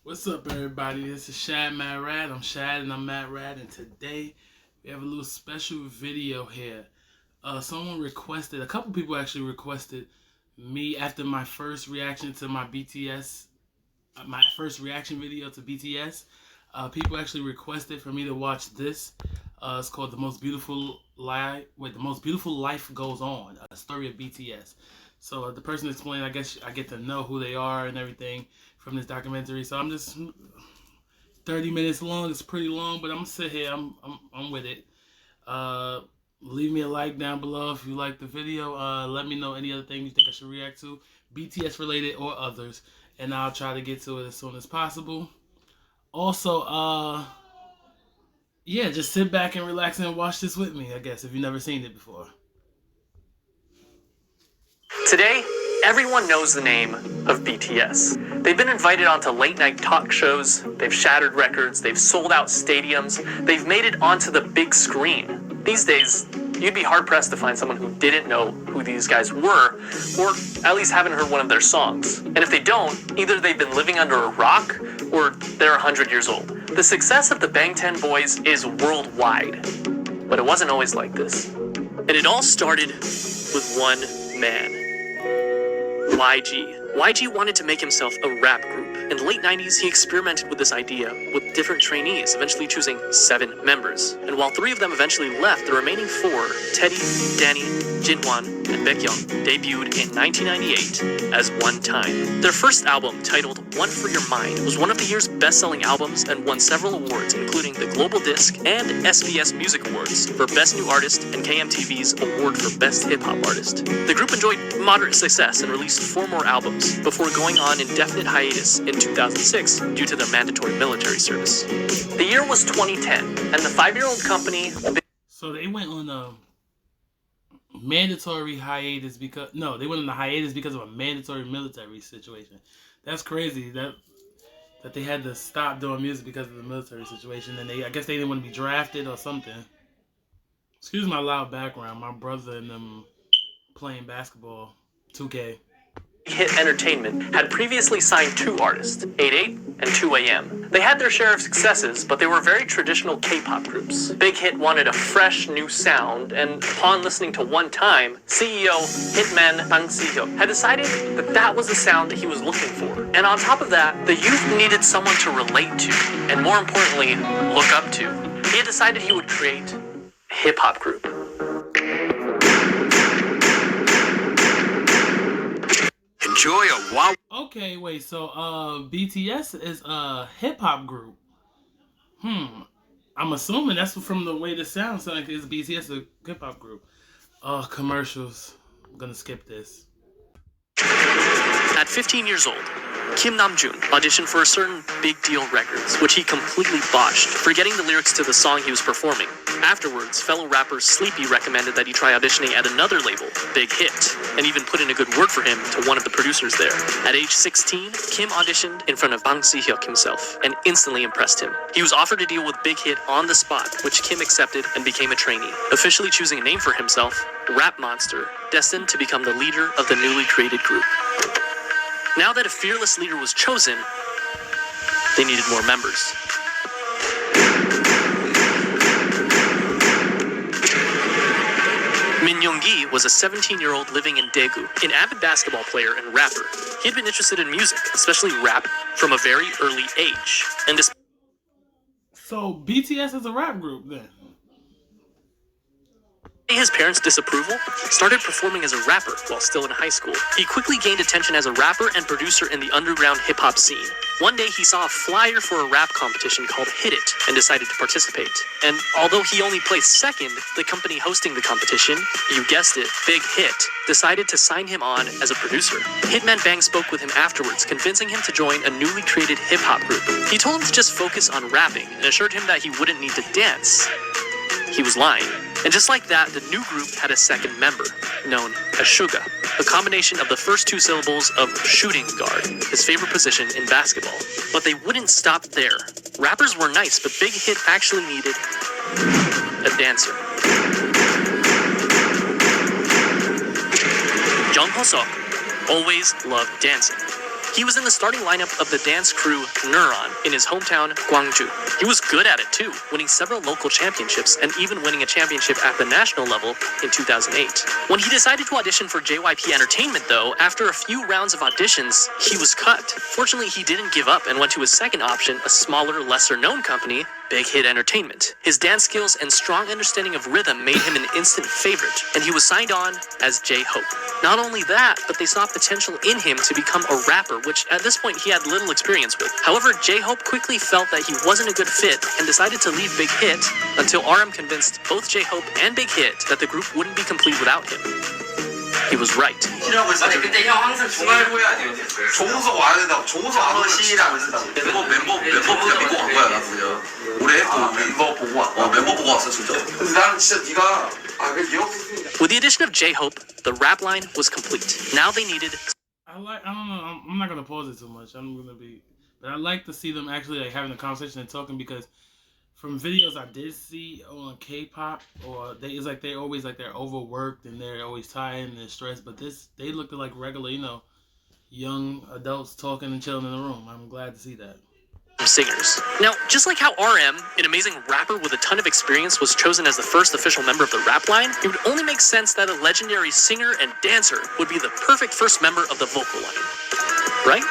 What's up, everybody? This is Shad Mad Rad. I'm Shad and I'm Mad Rad, and today we have a little special video here. Someone requested, a couple people actually requested me after my first reaction to my BTS, my first reaction video to BTS. People actually requested for me to watch this. It's called "The Most Beautiful Life." Wait, "The Most Beautiful Life Goes On," a story of BTS. So the person explained, I guess I get to know who they are and everything from this documentary. So I'm just 30 minutes long. It's pretty long, but I'm gonna sit here. I'm with it. Uh, Leave me a like down below if you like the video. Let me know any other thing you think I should react to, BTS related or others, and I'll try to get to it as soon as possible. Also, yeah, just sit back and relax and watch this with me, I guess, if you've never seen it before. Today, everyone knows the name of BTS. They've been invited onto late-night talk shows, they've shattered records, they've sold out stadiums, they've made it onto the big screen. These days, you'd be hard-pressed to find someone who didn't know who these guys were, or at least haven't heard one of their songs. And if they don't, either they've been living under a rock, or they're 100 years old. The success of the Bangtan Boys is worldwide, but it wasn't always like this. And it all started with one man. YG. YG wanted to make himself a rap group. In the late 90s, he experimented with this idea with different trainees, eventually choosing 7 members. And while 3 of them eventually left, the remaining 4, Teddy, Danny, Jinhwan, and Baekhyun, debuted in 1998 as One Time. Their first album, titled One for Your Mind, was one of the year's best-selling albums and won several awards, including the Global Disc and SBS Music Awards for Best New Artist and KMTV's Award for Best Hip Hop Artist. The group enjoyed moderate success and released 4 more albums before going on indefinite hiatus in 2006 due to their mandatory military service. The year was 2010, and the 5-year-old company... So they went on a mandatory hiatus because... No, they went on a hiatus because of a mandatory military situation. That's crazy that they had to stop doing music because of the military situation. And I guess they didn't want to be drafted or something. Excuse my loud background. My brother and them playing basketball, 2K. Hit Entertainment had previously signed 2 artists, 88 and 2AM. They had their share of successes, but they were very traditional K-pop groups. Big Hit wanted a fresh new sound, and upon listening to One Time, CEO Hitman Bang Si-hyuk had decided that that was the sound that he was looking for. And on top of that, the youth needed someone to relate to, and more importantly, look up to. He had decided he would create a hip-hop group. Enjoy a wow. Okay, wait. So, BTS is a hip hop group. I'm assuming that's from the way the sound sounds like it's BTS, a hip hop group. Commercials. I'm gonna skip this. At 15 years old, Kim Namjoon auditioned for a certain Big Deal Records, which he completely botched, forgetting the lyrics to the song he was performing. Afterwards, fellow rapper Sleepy recommended that he try auditioning at another label, Big Hit, and even put in a good word for him to one of the producers there. At age 16, Kim auditioned in front of Bang Si-hyuk himself, and instantly impressed him. He was offered a deal with Big Hit on the spot, which Kim accepted and became a trainee, officially choosing a name for himself, Rap Monster, destined to become the leader of the newly created group. Now that a fearless leader was chosen, they needed more members. Min Young-gi was a 17-year-old living in Daegu, an avid basketball player and rapper. He had been interested in music, especially rap, from a very early age. And so BTS is a rap group then? His parents' disapproval, started performing as a rapper while still in high school. He quickly gained attention as a rapper and producer in the underground hip-hop scene. One day he saw a flyer for a rap competition called Hit It and decided to participate. And although he only placed second, the company hosting the competition, you guessed it, Big Hit, decided to sign him on as a producer. Hitman Bang spoke with him afterwards, convincing him to join a newly created hip-hop group. He told him to just focus on rapping and assured him that he wouldn't need to dance. He was lying. And just like that, the new group had a second member, known as Suga, a combination of the first 2 syllables of shooting guard, his favorite position in basketball. But they wouldn't stop there. Rappers were nice, but Big Hit actually needed a dancer. Jung Ho-seok always loved dancing. He was in the starting lineup of the dance crew Neuron in his hometown, Gwangju. He was good at it too, winning several local championships and even winning a championship at the national level in 2008. When he decided to audition for JYP Entertainment though, after a few rounds of auditions, he was cut. Fortunately, he didn't give up and went to his second option, a smaller, lesser-known company, Big Hit Entertainment. His dance skills and strong understanding of rhythm made him an instant favorite, and he was signed on as J-Hope. Not only that, but they saw potential in him to become a rapper, which at this point he had little experience with. However, J-Hope quickly felt that he wasn't a good fit and decided to leave Big Hit until RM convinced both J-Hope and Big Hit that the group wouldn't be complete without him. He was right. 아니 근데 형 항상 중얼부야 아니에요? 조무석 와야 된다고. 조무석 안 오면 시작 안 된다고. 멤버가 믿고 간 거야 나 그냥. 올해 멤버 보고 왔다. 멤버 보고 왔어 진짜. 근데 나는 진짜 네가 With the addition of J-Hope, the rap line was complete. Now they needed. I don't know. I'm not gonna pause it too much. But I like to see them actually like having a conversation and talking because from videos I did see on K-pop, or they're always like they're overworked and they're always tired and they're stressed. But they looked like regular, young adults talking and chilling in the room. I'm glad to see that. Singers. Now, just like how RM, an amazing rapper with a ton of experience, was chosen as the first official member of the rap line, it would only make sense that a legendary singer and dancer would be the perfect first member of the vocal line. Right?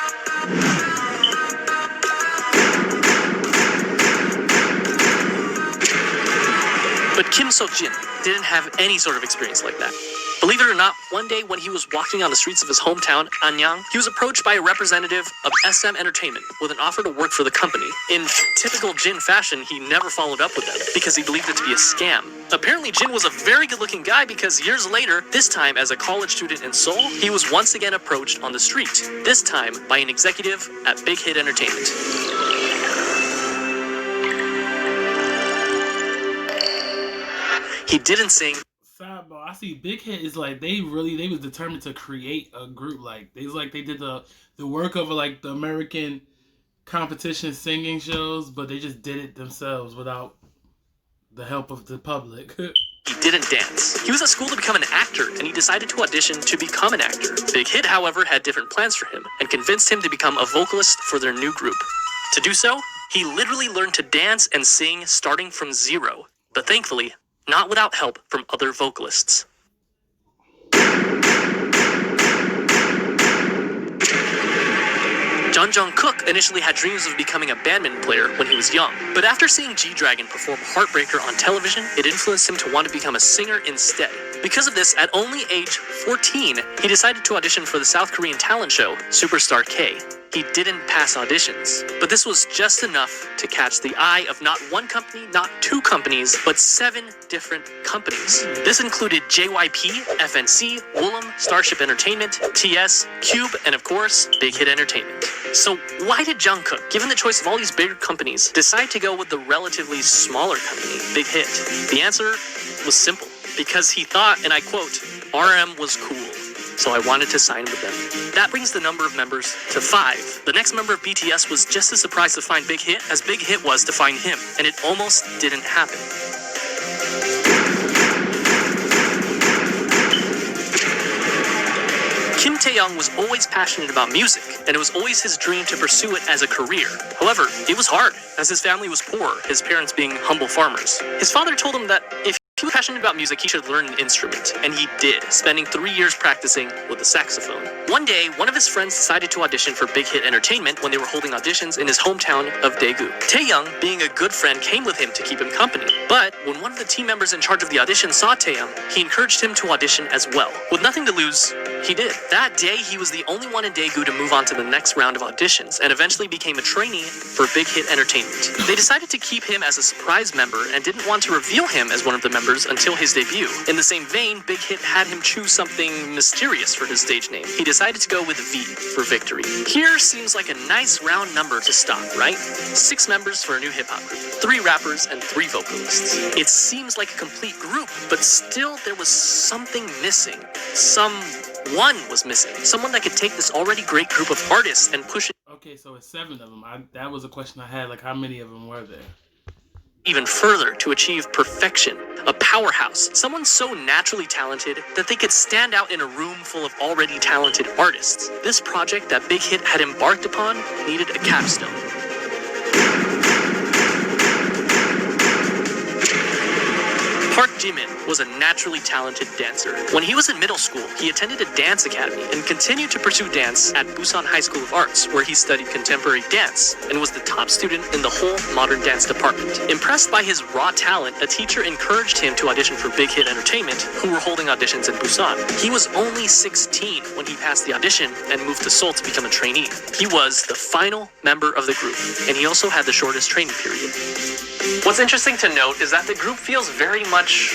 But Kim Seok-jin didn't have any sort of experience like that. Believe it or not, one day when he was walking on the streets of his hometown, Anyang, he was approached by a representative of SM Entertainment with an offer to work for the company. In typical Jin fashion, he never followed up with them because he believed it to be a scam. Apparently, Jin was a very good-looking guy because years later, this time as a college student in Seoul, he was once again approached on the street, this time by an executive at Big Hit Entertainment. He didn't sing. Sidebar, I see Big Hit is like they was determined to create a group. Like they did the work of like the American competition singing shows, but they just did it themselves without the help of the public. He didn't dance. He was at school to become an actor, and he decided to audition to become an actor. Big Hit, however, had different plans for him, and convinced him to become a vocalist for their new group. To do so, he literally learned to dance and sing starting from zero, but thankfully, not without help from other vocalists. Jung Jung-kook initially had dreams of becoming a badminton player when he was young, but after seeing G-Dragon perform Heartbreaker on television, it influenced him to want to become a singer instead. Because of this, at only age 14, he decided to audition for the South Korean talent show, Superstar K. He didn't pass auditions, but this was just enough to catch the eye of not one company, not two companies, but 7 different companies. This included JYP, FNC, Woollim, Starship Entertainment, TS, Cube, and of course, Big Hit Entertainment. So why did Jungkook, given the choice of all these bigger companies, decide to go with the relatively smaller company, Big Hit? The answer was simple. Because he thought, and I quote, RM was cool, so I wanted to sign with them. That brings the number of members to 5. The next member of BTS was just as surprised to find Big Hit as Big Hit was to find him, and it almost didn't happen. Kim Tae-young was always passionate about music, and it was always his dream to pursue it as a career. However, it was hard, as his family was poor, his parents being humble farmers. His father told him that if he was passionate about music, he should learn an instrument, and he did, spending 3 years practicing with the saxophone. One day, one of his friends decided to audition for Big Hit Entertainment when they were holding auditions in his hometown of Daegu. Taeyoung, being a good friend, came with him to keep him company. But when one of the team members in charge of the audition saw Taeyoung, he encouraged him to audition as well. With nothing to lose, he did. That day, he was the only one in Daegu to move on to the next round of auditions, and eventually became a trainee for Big Hit Entertainment. They decided to keep him as a surprise member and didn't want to reveal him as one of the members until his debut. In the same vein, Big Hit had him choose something mysterious for his stage name. He decided to go with V for victory. Here seems like a nice round number to stop, right? 6 members for a new hip-hop group, 3 rappers and 3 vocalists. It seems like a complete group, but still there was something missing. Someone was missing. Someone that could take this already great group of artists and push it. Okay, so it's 7 of them. That was a question I had. Like, how many of them were there? even further to achieve perfection, a powerhouse, someone so naturally talented that they could stand out in a room full of already talented artists. This project that Big Hit had embarked upon needed a capstone. Park Jimin was a naturally talented dancer. When he was in middle school, he attended a dance academy and continued to pursue dance at Busan High School of Arts, where he studied contemporary dance and was the top student in the whole modern dance department. Impressed by his raw talent, a teacher encouraged him to audition for Big Hit Entertainment, who were holding auditions in Busan. He was only 16 when he passed the audition and moved to Seoul to become a trainee. He was the final member of the group, and he also had the shortest training period. What's interesting to note is that the group feels very much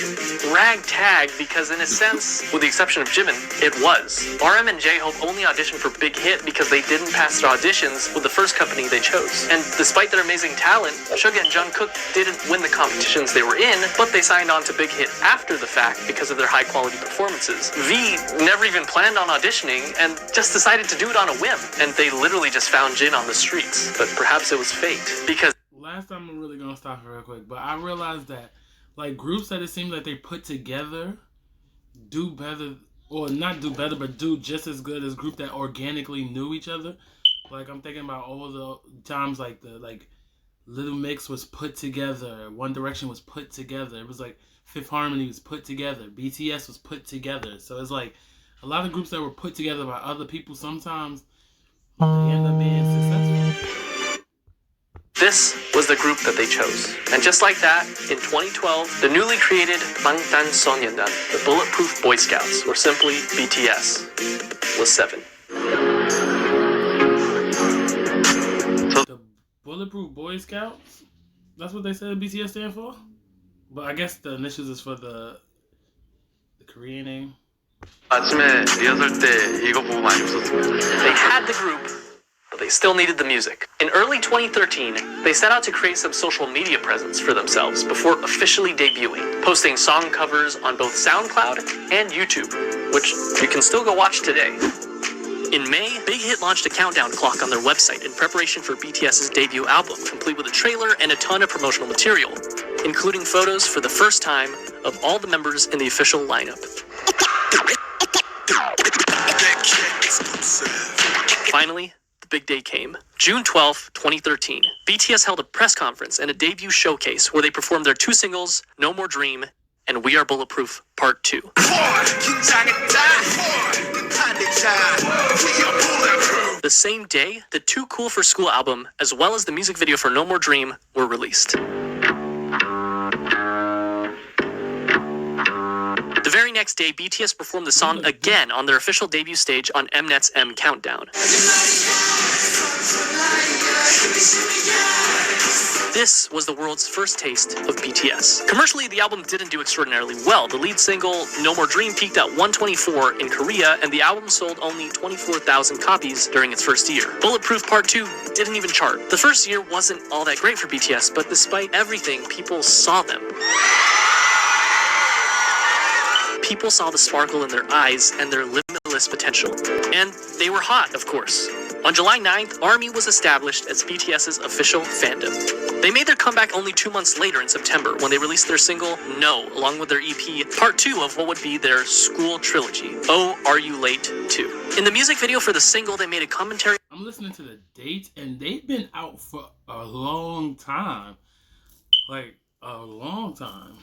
ragtag because, in a sense, with the exception of Jimin, it was. RM and J-Hope only auditioned for Big Hit because they didn't pass their auditions with the first company they chose. And despite their amazing talent, Suga and Jungkook didn't win the competitions they were in, but they signed on to Big Hit after the fact because of their high-quality performances. V never even planned on auditioning and just decided to do it on a whim, and they literally just found Jin on the streets. But perhaps it was fate, because last time I'm really gonna stop it real quick, but I realized that like groups that it seems like they put together do better, or not do better, but do just as good as group that organically knew each other. Like I'm thinking about all the times like Little Mix was put together, One Direction was put together. It was like Fifth Harmony was put together, BTS was put together. So it's like a lot of groups that were put together by other people. Sometimes they end up being successful. this was the group that they chose. And just like that, in 2012, the newly created Bangtanso년dan, the Bulletproof Boy Scouts, or simply BTS, was 7. The Bulletproof Boy Scouts? That's what they said BTS stand for? But I guess the initials is for the Korean name. 아침에 리허설 때 이거 보고 많이 웃었어요. They had the group, but they still needed the music. In early 2013, they set out to create some social media presence for themselves before officially debuting, posting song covers on both SoundCloud and YouTube, which you can still go watch today. In May, Big Hit launched a countdown clock on their website in preparation for BTS's debut album, complete with a trailer and a ton of promotional material, including photos for the first time of all the members in the official lineup. Finally, the big day came. June 12, 2013, BTS held a press conference and a debut showcase where they performed their 2 singles, No More Dream and We Are Bulletproof Part 2. The same day, the Too Cool for School album, as well as the music video for No More Dream, were released. The very next day, BTS performed the song again on their official debut stage on Mnet's M Countdown. This was the world's first taste of BTS. Commercially, the album didn't do extraordinarily well. The lead single, No More Dream, peaked at 124 in Korea, and the album sold only 24,000 copies during its first year. Bulletproof Part 2 didn't even chart. The first year wasn't all that great for BTS, but despite everything, people saw them. People saw the sparkle in their eyes and their limitless potential. And they were hot, of course. On July 9th, ARMY was established as BTS's official fandom. They made their comeback only 2 months later in September when they released their single, No, along with their EP, part 2 of what would be their school trilogy, Oh, Are You Late 2. In the music video for the single, they made a commentary. I'm listening to the dates, and they've been out for a long time. Like, a long time.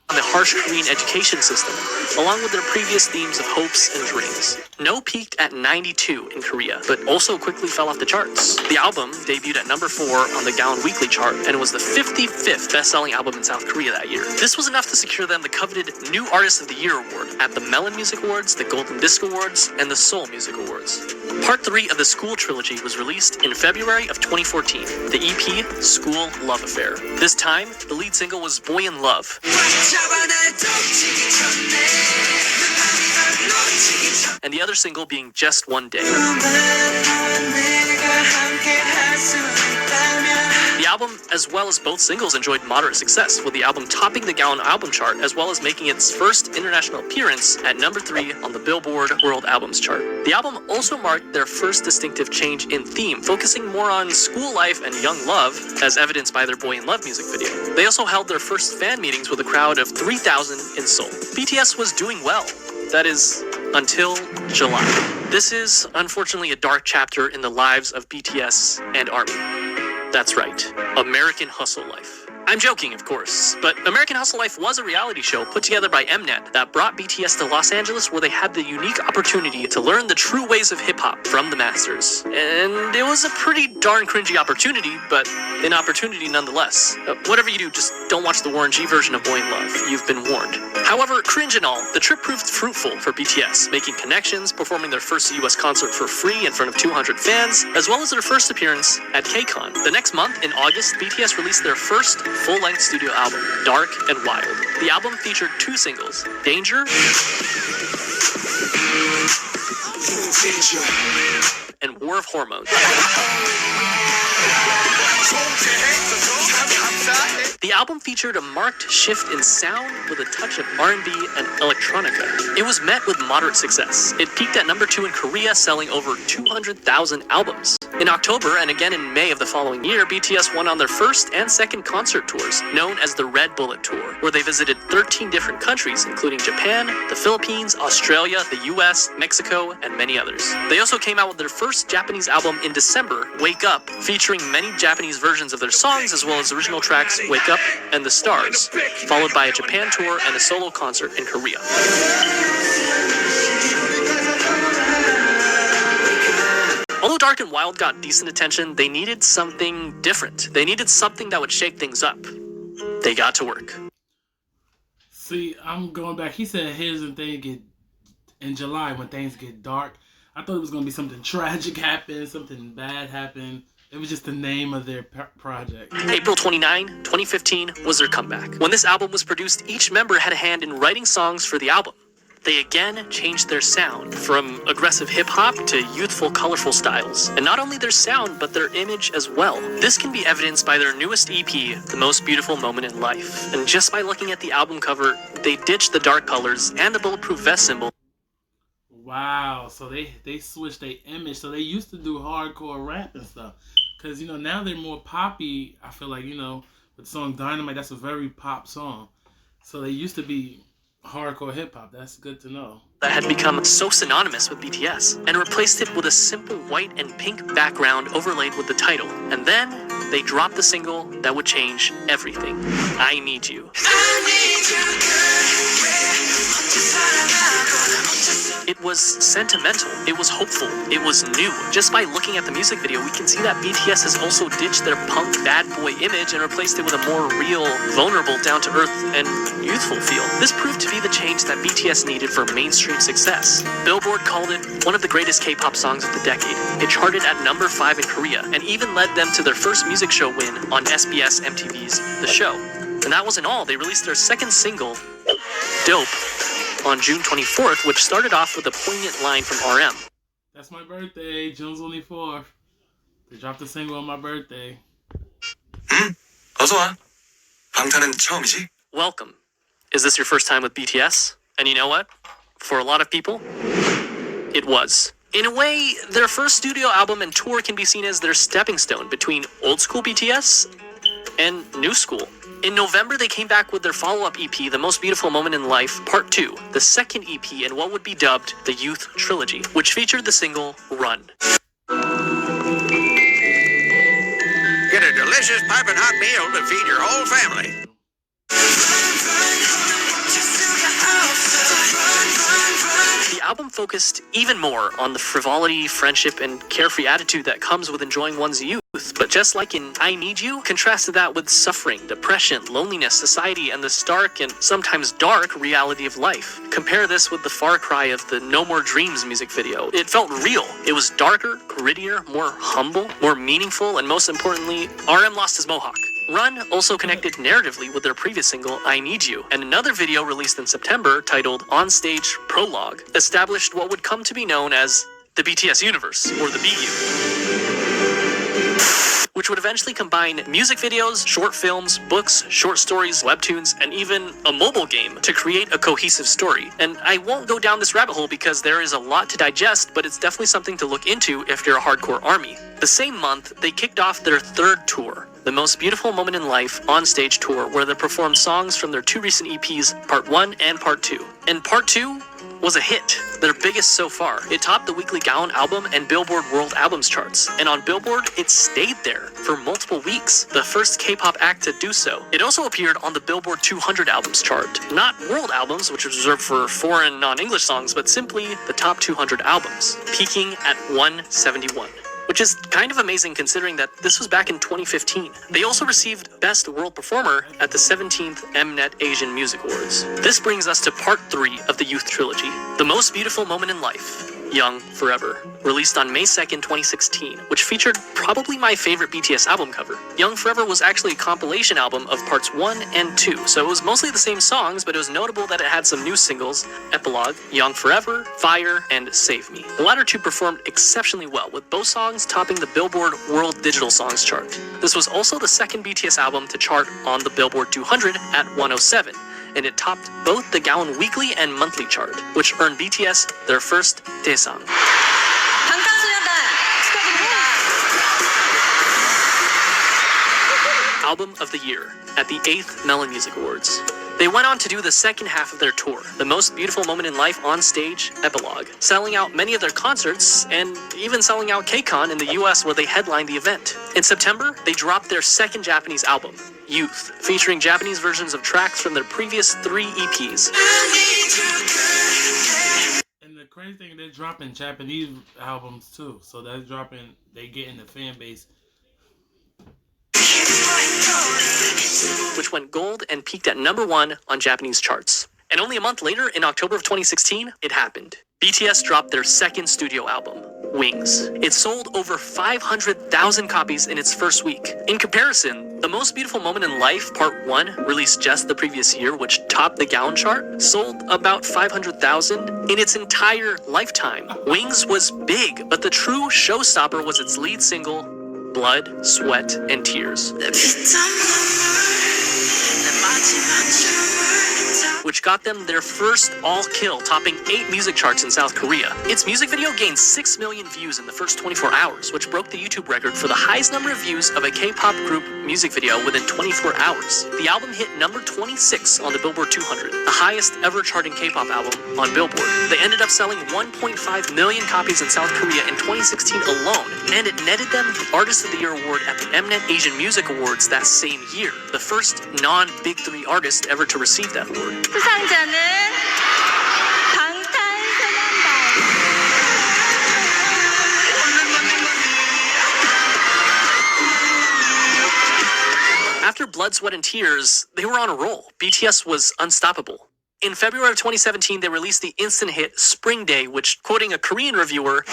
On the harsh Korean education system, along with their previous themes of hopes and dreams. No peaked at 92 in Korea, but also quickly fell off the charts. The album debuted at number 4 on the Gaon Weekly chart and was the 55th best-selling album in South Korea that year. This was enough to secure them the coveted New Artist of the Year award at the Melon Music Awards, the Golden Disc Awards, and the Seoul Music Awards. Part 3 of the School Trilogy was released in February of 2014, the EP School Love Affair. This time, the lead single was Boy in Love. And the other single being Just One Day. The album, as well as both singles, enjoyed moderate success, with the album topping the Gaon album chart, as well as making its first international appearance at number 3 on the Billboard World Albums chart. The album also marked their first distinctive change in theme, focusing more on school life and young love, as evidenced by their Boy in Love music video. They also held their first fan meetings with a crowd of 3,000 in Seoul. BTS was doing well. That is, until July. This is, unfortunately, a dark chapter in the lives of BTS and ARMY. That's right, American Hustle Life. I'm joking, of course, but American Hustle Life was a reality show put together by Mnet that brought BTS to Los Angeles, where they had the unique opportunity to learn the true ways of hip-hop from the masters. And it was a pretty darn cringy opportunity, but an opportunity nonetheless. Whatever you do, just don't watch the Warren G version of Boy in Love. You've been warned. However, cringe and all, the trip proved fruitful for BTS, making connections, performing their first US concert for free in front of 200 fans, as well as their first appearance at KCON. The next month, in August, BTS released their first full-length studio album, Dark and Wild. The album featured 2 singles, Danger and War of Hormones. The album featured a marked shift in sound with a touch of R&B and electronica. It was met with moderate success. It peaked at number 2 in Korea, selling over 200,000 albums. In October and again in May of the following year, BTS went on their first and second concert tours, known as the Red Bullet Tour, where they visited 13 different countries, including Japan, the Philippines, Australia, the US, Mexico, and many others. They also came out with their first Japanese album in December, Wake Up, featuring many Japanese versions of their songs, as well as original tracks Wake Up and The Stars, followed by a Japan tour and a solo concert in Korea. Although Dark and Wild got decent attention, they needed something different. They needed something that would shake things up. They got to work. See, I'm going back. He said here's when things get in July, when things get dark. I thought it was going to be something tragic happen, something bad happen. It was just the name of their project. April 29, 2015 was their comeback. When this album was produced, each member had a hand in writing songs for the album. They again changed their sound, from aggressive hip-hop to youthful, colorful styles. And not only their sound, but their image as well. This can be evidenced by their newest EP, The Most Beautiful Moment in Life. And just by looking at the album cover, they ditched the dark colors and the bulletproof vest symbol. Wow, so they switched their image. So they used to do hardcore rap and stuff. Because, now they're more poppy. I feel like, with the song Dynamite, that's a very pop song. So they used to be hardcore hip-hop. That's good to know. That had become so synonymous with BTS, and replaced it with a simple white and pink background overlaid with the title. And then they dropped the single that would change everything. I Need You. I need you, girl. It was sentimental, it was hopeful, it was new. Just by looking at the music video, we can see that BTS has also ditched their punk bad boy image and replaced it with a more real, vulnerable, down-to-earth, and youthful feel. This proved to be the change that BTS needed for mainstream success. Billboard called it one of the greatest K-pop songs of the decade. It charted at number 5 in Korea, and even led them to their first music show win on SBS MTV's The Show. And that wasn't all. They released their second single, Dope, on June 24th, which started off with a poignant line from RM. That's my birthday, June 24th. They dropped a single on my birthday. 어서 와. 방탄은 처음이지? Welcome. Is this your first time with BTS? And you know what? For a lot of people, it was. In a way, their first studio album and tour can be seen as their stepping stone between old school BTS and new school. In November, they came back with their follow-up EP, The Most Beautiful Moment in Life, Part 2, the second EP in what would be dubbed the Youth Trilogy, which featured the single Run. Get a delicious piping hot meal to feed your whole family. The album focused even more on the frivolity, friendship, and carefree attitude that comes with enjoying one's youth. But just like in I Need You, contrasted that with suffering, depression, loneliness, society, and the stark and sometimes dark reality of life. Compare this with the far cry of the No More Dreams music video. It felt real. It was darker, grittier, more humble, more meaningful, and most importantly, RM lost his mohawk. Run also connected narratively with their previous single, I Need You, and another video released in September titled On Stage Prologue established what would come to be known as the BTS universe, or the BU, which would eventually combine music videos, short films, books, short stories, webtoons, and even a mobile game to create a cohesive story. And I won't go down this rabbit hole because there is a lot to digest, but it's definitely something to look into if you're a hardcore ARMY. The same month, they kicked off their third tour, The Most Beautiful Moment in Life on-stage tour, where they performed songs from their 2 recent EPs, Part 1 and Part 2. And Part 2 was a hit, their biggest so far. It topped the weekly Gaon album and Billboard World Albums charts, and on Billboard, it stayed there for multiple weeks, the first K-pop act to do so. It also appeared on the Billboard 200 albums chart, not world albums, which is reserved for foreign non-English songs, but simply the top 200 albums, peaking at 171. Which is kind of amazing considering that this was back in 2015. They also received Best World Performer at the 17th Mnet Asian Music Awards. This brings us to part 3 of the Youth Trilogy, The Most Beautiful Moment in Life, Young Forever, released on May 2nd, 2016, which featured probably my favorite BTS album cover. Young Forever was actually a compilation album of parts 1 and 2, so it was mostly the same songs, but it was notable that it had some new singles, Epilogue, Young Forever, Fire, and Save Me. The latter 2 performed exceptionally well, with both songs topping the Billboard World Digital Songs chart. This was also the second BTS album to chart on the Billboard 200 at 107, and it topped both the Gaon weekly and monthly chart, which earned BTS their first Daesang. 방탄소년단 축하드립니다. Album of the Year at the 8th Melon Music Awards. They went on to do the second half of their tour, The Most Beautiful Moment in Life on Stage, Epilogue, selling out many of their concerts and even selling out KCON in the US where they headlined the event. In September, they dropped their second Japanese album, Youth, featuring Japanese versions of tracks from their previous 3 EPs. And the crazy thing, they're dropping Japanese albums too, so that's dropping, they getting the fan base. Which went gold and peaked at #1 on Japanese charts. And only a month later, in October of 2016, it happened. BTS dropped their second studio album, Wings. It sold over 500,000 copies in its first week. In comparison, The Most Beautiful Moment in Life, Part 1, released just the previous year, which topped the Gaon chart, sold about 500,000 in its entire lifetime. Wings was big, but the true showstopper was its lead single, Blood, Sweat, and Tears, which got them their first all-kill, topping 8 music charts in South Korea. Its music video gained 6 million views in the first 24 hours, which broke the YouTube record for the highest number of views of a K-pop group music video within 24 hours. The album hit number 26 on the Billboard 200, the highest ever charting K-pop album on Billboard. They ended up selling 1.5 million copies in South Korea in 2016 alone, and it netted them the Artist of the Year award at the Mnet Asian Music Awards that same year, the first non-Big 3 artist ever to receive that award. 수상자는 방탄소년단. After Blood, Sweat, and Tears, they were on a roll. BTS was unstoppable. In February of 2017, they released the instant hit Spring Day, which, quoting a Korean reviewer,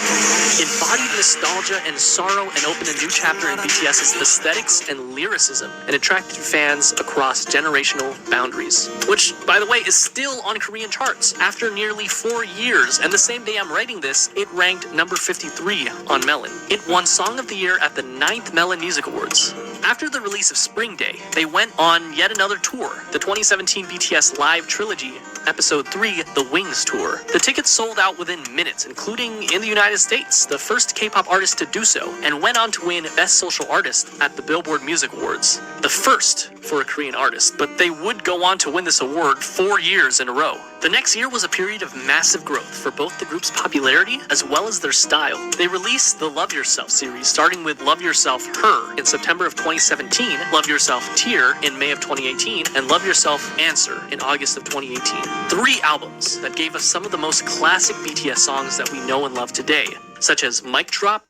embodied nostalgia and sorrow and opened a new chapter in BTS's aesthetics and lyricism, and attracted fans across generational boundaries. Which, by the way, is still on Korean charts after nearly 4 years, and the same day I'm writing this, it ranked number 53 on Melon. It won Song of the Year at the 9th Melon Music Awards. After the release of Spring Day, they went on yet another tour, the 2017 BTS Live Trilogy, Episode 3, The Wings Tour. The tickets sold out within minutes, including in the United States, the first K-pop artist to do so, and went on to win Best Social Artist at the Billboard Music Awards. The first for a Korean artist, but they would go on to win this award 4 years in a row. The next year was a period of massive growth for both the group's popularity as well as their style. They released the Love Yourself series, starting with Love Yourself Her in September of 2017, Love Yourself Tear in May of 2018, and Love Yourself Answer in August of 2018. 3 albums that gave us some of the most classic BTS songs that we know and love today, such as Mic Drop,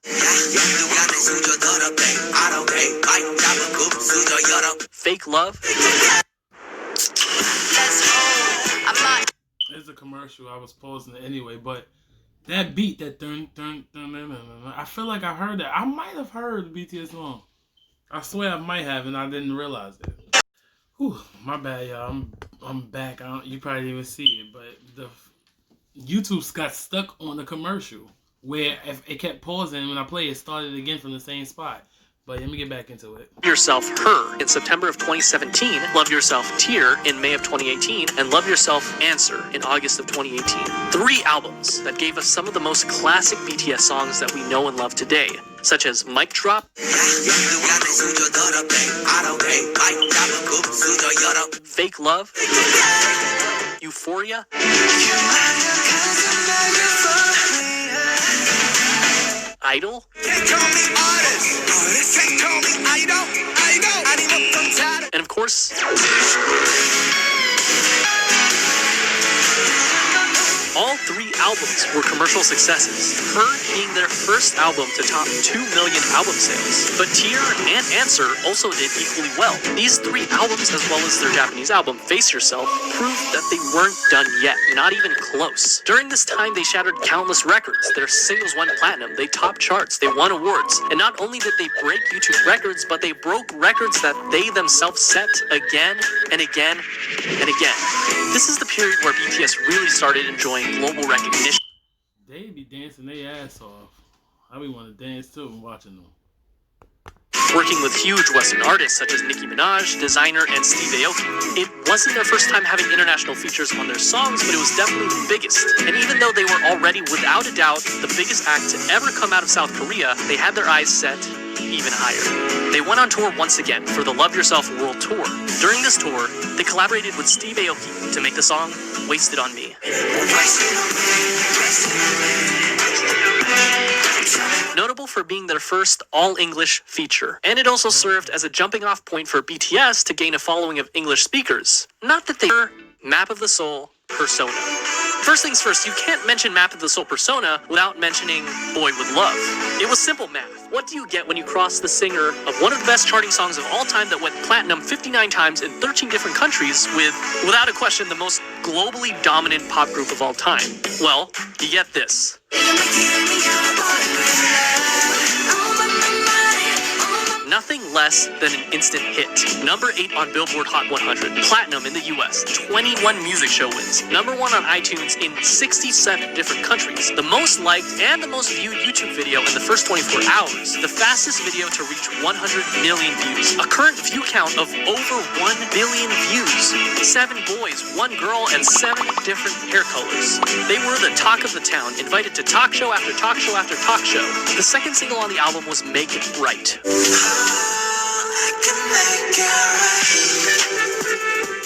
Fake Love, There's a commercial I was posting it anyway, but that beat, that dun dun dun dun dun dun, I feel like I heard that. I might have heard the BTS song. I swear I might have, and I didn't realize it. Whew, my bad, y'all. I'm back. You probably didn't even see it, but the YouTube got stuck on the commercial where if it kept pausing when I played, it started again from the same spot. But let me get back into it. Yourself, Her, in September of 2017, Love Yourself, Tear, in May of 2018, and Love Yourself, Answer, in August of 2018. 3 albums that gave us some of the most classic BTS songs that we know and love today, such as Mic Drop, Fake Love, Euphoria, Idol, and of course, all 3 albums were commercial successes, Her being their first album to top 2 million album sales. But Tear and Answer also did equally well. These 3 albums, as well as their Japanese album, Face Yourself, proved that they weren't done yet, not even close. During this time, they shattered countless records. Their singles went platinum, they topped charts, they won awards. And not only did they break YouTube records, but they broke records that they themselves set again and again and again. This is the period where BTS really started enjoying global recognition. They be dancing their ass off. I be want to dance too watching them. Working with huge Western artists such as Nicki Minaj, Designer, and Steve Aoki. It wasn't their first time having international features on their songs, but it was definitely the biggest. And even though they were already, without a doubt, the biggest act to ever come out of South Korea, they had their eyes set even higher. They went on tour once again for the Love Yourself World Tour. During this tour, they collaborated with Steve Aoki to make the song Wasted on Me. Notable for being their first all-English feature, and it also served as a jumping-off point for BTS to gain a following of English speakers. Not that they were Map of the Soul, Persona. First things first, you can't mention Map of the Soul Persona without mentioning Boy With Love. It was simple math. What do you get when you cross the singer of one of the best charting songs of all time that went platinum 59 times in 13 different countries with, without a question, the most globally dominant pop group of all time? Well, you get this. Nothing less than an instant hit. Number 8 on Billboard Hot 100, platinum in the US, 21 music show wins, number 1 on iTunes in 67 different countries, the most liked and the most viewed YouTube video in the first 24 hours, the fastest video to reach 100 million views, a current view count of over 1 billion views, 7 boys, 1 girl, and 7 different hair colors. They were the talk of the town, invited to talk show after talk show after talk show. The second single on the album was Make It Right.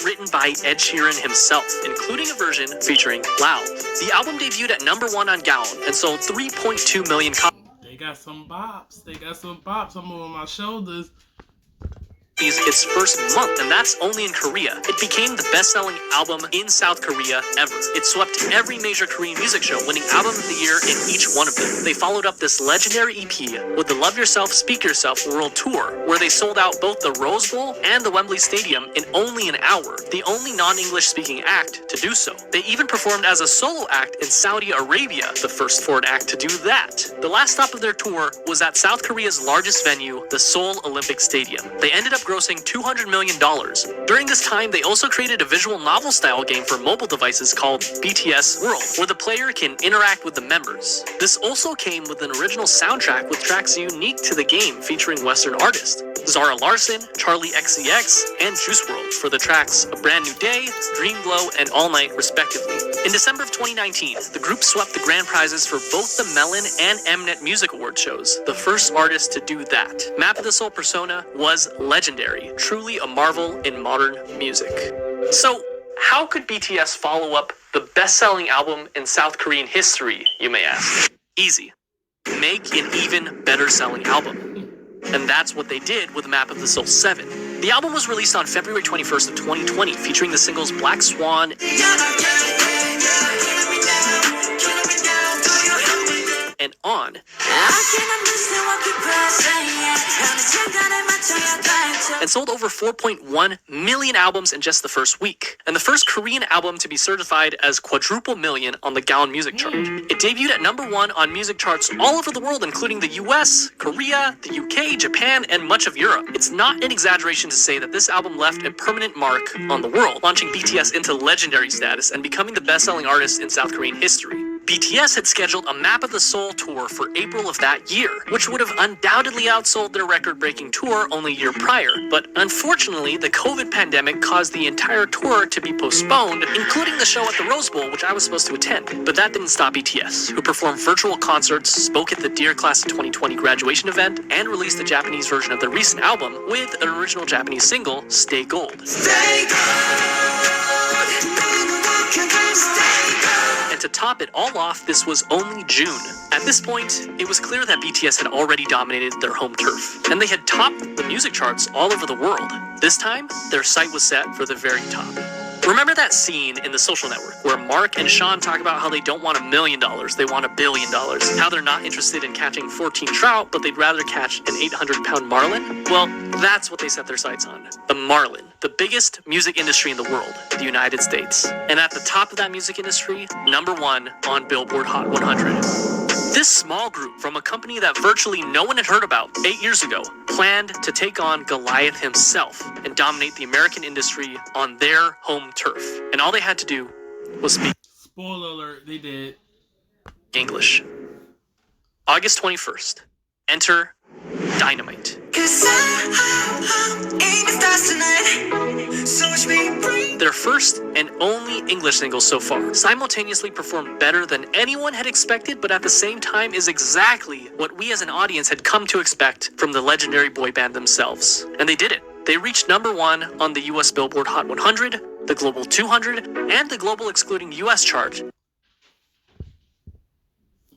Written by Ed Sheeran himself, including a version featuring Loud. The album debuted at number 1 on Gaon and sold 3.2 million copies. They got some bops. They got some bops. Some on my shoulders. Its first month, and that's only in Korea. It became the best-selling album in South Korea ever. It swept every major Korean music show, winning Album of the Year in each one of them. They followed up this legendary EP with the Love Yourself, Speak Yourself World Tour, where they sold out both the Rose Bowl and the Wembley Stadium in only an hour, the only non-English speaking act to do so. They even performed as a solo act in Saudi Arabia, the first foreign act to do that. The last stop of their tour was at South Korea's largest venue, the Seoul Olympic Stadium. They ended up grossing $200 million. During this time, they also created a visual novel-style game for mobile devices called BTS World, where the player can interact with the members. This also came with an original soundtrack with tracks unique to the game featuring Western artists, Zara Larsson, Charlie XCX, and Juice WRLD for the tracks A Brand New Day, Dream Glow, and All Night, respectively. In December of 2019, the group swept the grand prizes for both the Melon and Mnet Music Award shows, the first artist to do that. Map of the Soul Persona was legendary, truly a marvel in modern music. So, how could BTS follow up the best-selling album in South Korean history, you may ask? Easy. Make an even better-selling album. And that's what they did with Map of the Soul 7. The album was released on February 21st of 2020, featuring the singles Black Swan and On. And sold over 4.1 million albums in just the first week, and the first Korean album to be certified as quadruple million on the Gaon Music Chart. It debuted at number 1 on music charts all over the world, including the US, Korea, the UK, Japan, and much of Europe. It's not an exaggeration to say that this album left a permanent mark on the world, launching BTS into legendary status and becoming the best-selling artist in South Korean history. BTS had scheduled a Map of the Soul tour for April of that year, which would have undoubtedly outsold their record-breaking tour only a year prior. But unfortunately, the COVID pandemic caused the entire tour to be postponed, including the show at the Rose Bowl, which I was supposed to attend. But that didn't stop BTS, who performed virtual concerts, spoke at the Dear Class of 2020 graduation event, and released a Japanese version of their recent album with an original Japanese single, Stay Gold. Stay gold. And to top it all off, this was only June. At this point, it was clear that BTS had already dominated their home turf, and they had topped the music charts all over the world. This time, their sight was set for the very top. Remember that scene in The Social Network where Mark and Sean talk about how they don't want $1 million, they want $1 billion, how they're not interested in catching 14 trout, but they'd rather catch an 800-pound marlin? Well, that's what they set their sights on. The marlin, the biggest music industry in the world, the United States. And at the top of that music industry, #1 on Billboard Hot 100. This small group from a company that virtually no one had heard about 8 years ago planned to take on Goliath himself and dominate the American industry on their home turf. And all they had to do was speak. Spoiler alert, they did. English. August 21st. Enter Dynamite. Their first and only English single so far, simultaneously performed better than anyone had expected, but at the same time is exactly what we as an audience had come to expect from the legendary boy band themselves. And they did it. They reached #1 on the US Billboard Hot 100, the Global 200, and the Global excluding US chart.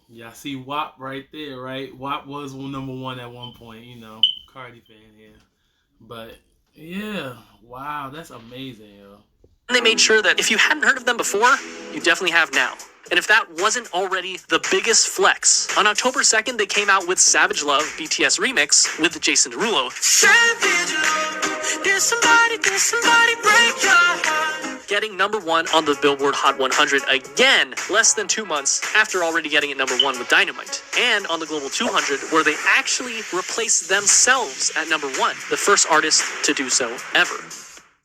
Yeah, I see WAP right there, right? WAP was #1 at one point, you know, Cardi fan here. But yeah, wow, that's amazing, yo. And they made sure that if you hadn't heard of them before, you definitely have now. And if that wasn't already the biggest flex, on October 2nd, they came out with Savage Love BTS Remix with Jason Derulo. Savage Love, did somebody break your heart? Getting #1 on the Billboard Hot 100 again, less than 2 months after already getting it #1 with Dynamite. And on the Global 200, where they actually replaced themselves at #1, the first artist to do so ever.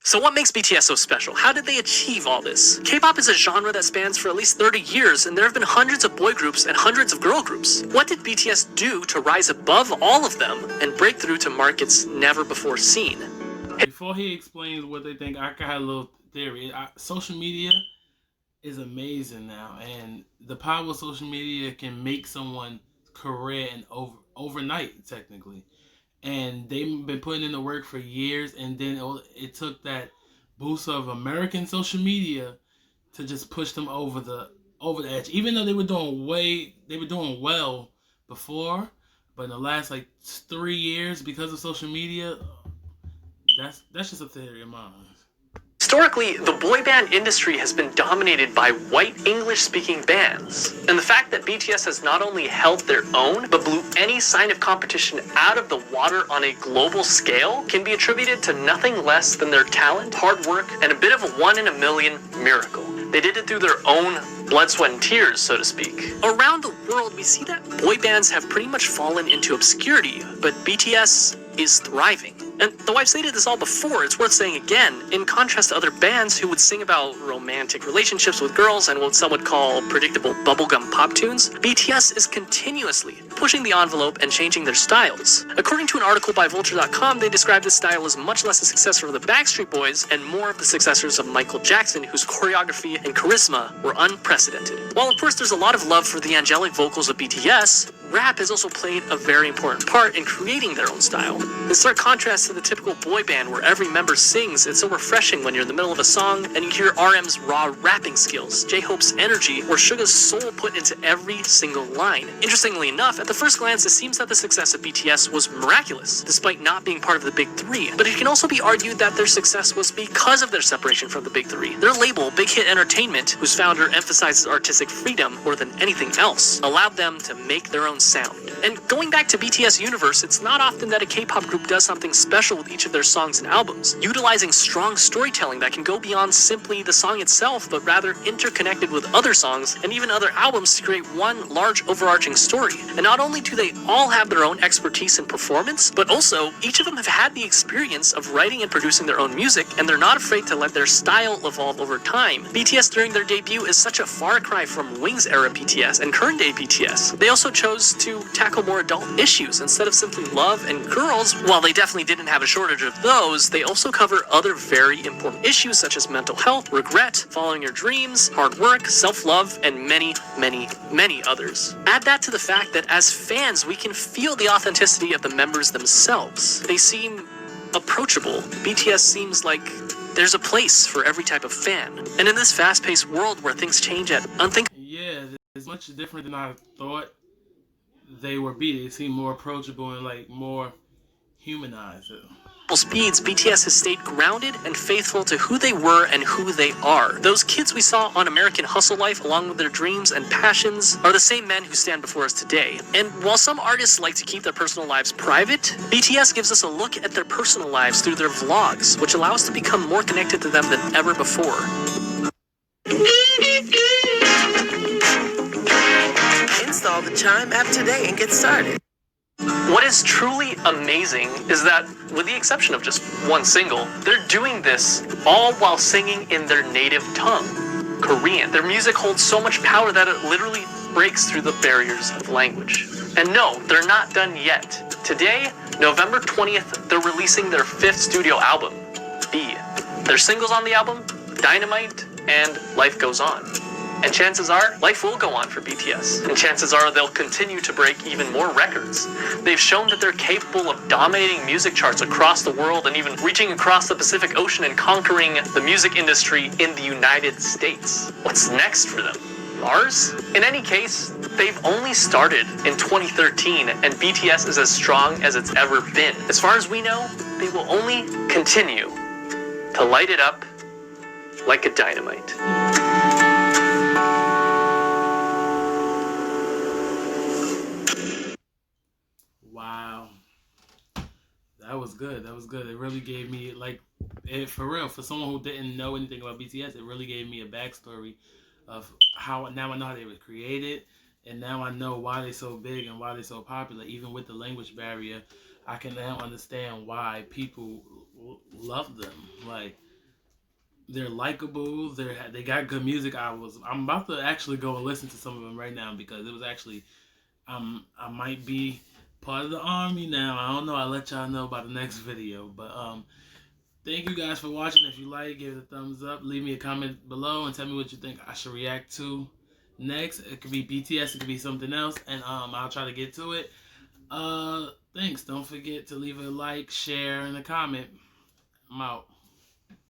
So what makes BTS so special? How did they achieve all this? K-pop is a genre that spans for at least 30 years, and there have been hundreds of boy groups and hundreds of girl groups. What did BTS do to rise above all of them and break through to markets never before seen? Before he explains what they think, I got a little theory. Social media is amazing now, and the power of social media can make someone's career and overnight, technically. And they've been putting in the work for years, and then it took that boost of American social media to just push them over the edge. Even though they were doing well before, but in the last 3 years, because of social media, that's just a theory of mine. Historically, the boy band industry has been dominated by white English-speaking bands. And the fact that BTS has not only held their own, but blew any sign of competition out of the water on a global scale can be attributed to nothing less than their talent, hard work, and a bit of a 1 in a million miracle. They did it through their own blood, sweat, and tears, so to speak. Around the world, we see that boy bands have pretty much fallen into obscurity, but BTS is thriving. And though I've stated this all before, it's worth saying again, in contrast to other bands who would sing about romantic relationships with girls and what some would call predictable bubblegum pop tunes, BTS is continuously pushing the envelope and changing their styles. According to an article by Vulture.com, they describe this style as much less a success for the Backstreet Boys and more of the successors of Michael Jackson, whose choreography and charisma were unprecedented. While of course there's a lot of love for the angelic vocals of BTS, rap has also played a very important part in creating their own style. In stark contrast to the typical boy band where every member sings, it's so refreshing when you're in the middle of a song and you hear RM's raw rapping skills, J-Hope's energy, or Suga's soul put into every single line. Interestingly enough, at the first glance, it seems that the success of BTS was miraculous, despite not being part of the Big Three. But it can also be argued that their success was because of their separation from the Big Three. Their label, Big Hit Entertainment, whose founder emphasizes artistic freedom more than anything else, allowed them to make their own sound. And going back to BTS universe, it's not often that a K-pop group does something special with each of their songs and albums, utilizing strong storytelling that can go beyond simply the song itself, but rather interconnected with other songs and even other albums to create one large overarching story. And not only do they all have their own expertise in performance, but also each of them have had the experience of writing and producing their own music, and they're not afraid to let their style evolve over time. BTS during their debut is such a far cry from Wings era BTS and current day BTS. They also chose to tackle more adult issues instead of simply love and girls. While they definitely didn't have a shortage of those, they also cover other very important issues such as mental health, regret, following your dreams, hard work, self-love, and many, many, many others. Add that to the fact that as fans, we can feel the authenticity of the members themselves. They seem approachable. BTS seems like there's a place for every type of fan. And in this fast-paced world where things change at unthinkable it's much different than I thought they would be. They seem more approachable and like more humanized. speeds, BTS has stayed grounded and faithful to who they were and who they are. Those kids we saw on American Hustle Life, along with their dreams and passions, are the same men who stand before us today. And while some artists like to keep their personal lives private, BTS gives us a look at their personal lives through their vlogs, which allow us to become more connected to them than ever before. Install the Chime app today and get started. What is truly amazing is that, with the exception of just one single, they're doing this all while singing in their native tongue, Korean. Their music holds so much power that it literally breaks through the barriers of language. And no, they're not done yet. Today, November 20th, they're releasing their 5th studio album, B. Their singles on the album, Dynamite and Life Goes On. And chances are, life will go on for BTS. And chances are they'll continue to break even more records. They've shown that they're capable of dominating music charts across the world and even reaching across the Pacific Ocean and conquering the music industry in the United States. What's next for them? Mars? In any case, they've only started in 2013, and BTS is as strong as it's ever been. As far as we know, they will only continue to light it up like a dynamite. Wow. That was good. That was good. It really gave me, for real, for someone who didn't know anything about BTS, it really gave me a backstory of how, now I know how they were created, and now I know why they're so big and why they're so popular. Even with the language barrier, I can now understand why people love them. Like, they're likable. They got good music. I'm about to actually go and listen to some of them right now because it was actually, I might be part of the army now. I don't know. I'll let y'all know about the next video. But thank you guys for watching. If you like, give it a thumbs up. Leave me a comment below and tell me what you think I should react to next. It could be BTS. It could be something else, and I'll try to get to it. Thanks. Don't forget to leave a like, share, and a comment. I'm out.